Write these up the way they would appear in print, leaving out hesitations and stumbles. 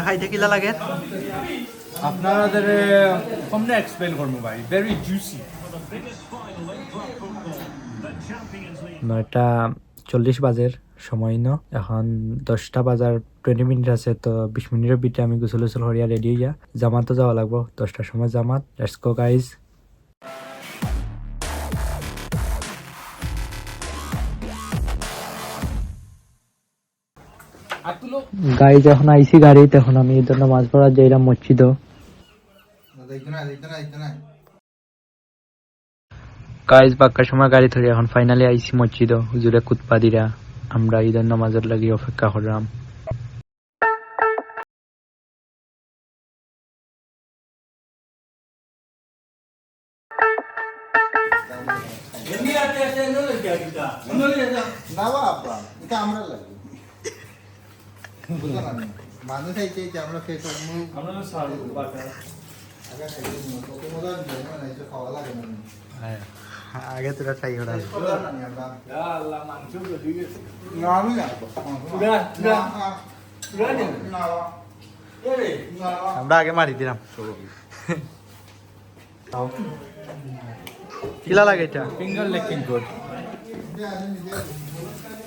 খাইতে কিলা লাগে আপনাদের কমনে এক্সপ্লেন করবো ভাই ভেরি জুসি 9:40 বাজের সময় ন এখন 10টা বাজার 20 মিনিট আছে তো 20 মিনিটের ভিতরে আমি গোসল হরিয়া রেডি হইয়া জামাতও যাওয়া লাগবো 10টার সময় জামাত লেটস গো গাইজ গাইজ এখন আইসি গাড়ি তখন আমি এই জন্য মাছ ধরা যাইলাম মসজিদ গাইজ বাক্কার সময় গাড়ি ধরে এখন ফাইনালি আইসি মসজিদ হুজুরে কুতপাদিরা আমরা ঈদের নামাজের লাগি অপেক্ষা করলাম মানুষ আমরা খেতে খাওয়া লাগে না আগে তোরা ট্রাই করা আমরা আগে মারি দিলাম কিলা লাগে এটা ফিঙ্গার লেকিং গুড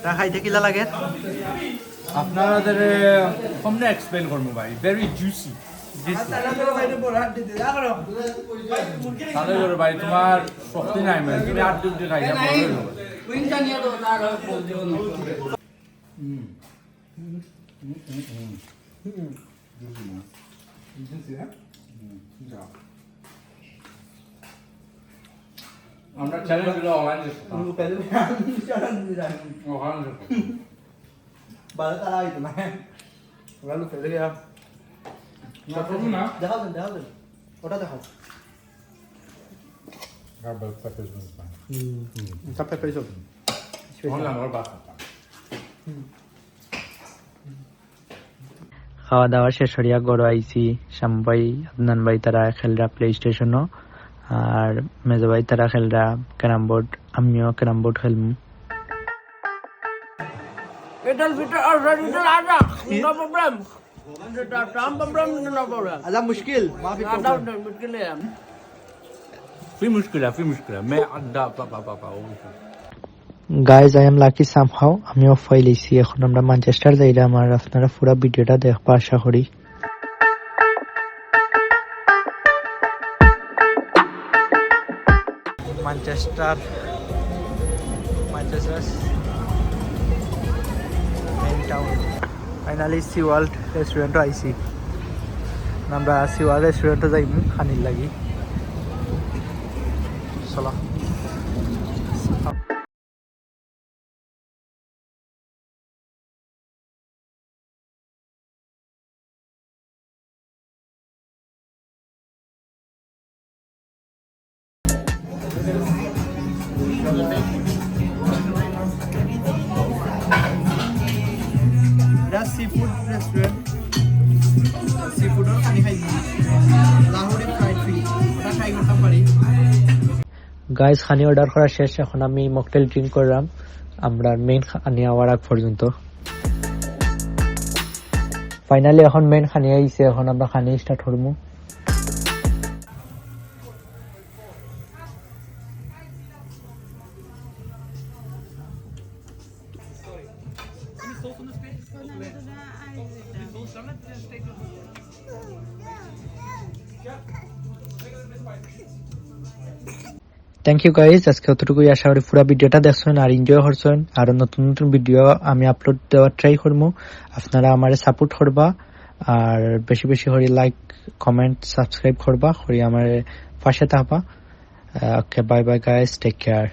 তা খাইতে কিলা লাগে আপনাদের কমনে এক্সপ্লেন করবো ভাই ভেরি জুসি তাহলে ভাই তোমার শক্তি নাই মানে তুমি আর দুধ খাই আমরা চ্যানেল গুলো অনলাইনে বারো তারা হইতো না দেখাও দেন ওটা দেখাও খাওয়া দাওয়া শেষ হরিয়া গড় আইসি শ্যামভাই আদনান ভাই তারা খেলরা প্লে স্টেশনও আর মেজো ভাই তারা খেলরা ক্যারাম বোর্ড আমিও ক্যারাম বোর্ড খেলমু আলা মুশকিল মাফি في مشكلة ما عدا بابا guys I am lucky somehow আমিও ফাইলেছি এখন আমরা ম্যানচেস্টার যাইলাম আর আপনারা পুরো ভিডিওটা দেখবা আশা করি Manchester main town finally sea world রেস্টুরেন্টও আইসি আমরা সি ওয়ার্ল্ড রেস্টুরেন্টও যাইম খানির লাগি চলো seafood restaurant seafood or khani khai lahori fried fish ওটা ট্রাই করতে পারি গাইজ খানি অর্ডার করা শেষ এখন আমি মকটেল ড্রিঙ্ক করলাম আমরা মেইন খানি আওয়ার আগ পর্যন্ত ফাইনালি এখন মেইন খানি আইছে এখন আমরা খানি স্টার্ট করবো থ্যাংক ইউ গাইজ আজকে অতটুকুই আশা করি পুরো ভিডিওটা দেখছেন আর এনজয় করছেন আর নতুন নতুন ভিডিও আমি আপলোড দেওয়ার ট্রাই করবো আপনারা আমারে সাপোর্ট করবা আর বেশি বেশি করে লাইক কমেন্ট সাবস্ক্রাইব করবা করে আমার পাশে থাকবা okay bye bye guys take care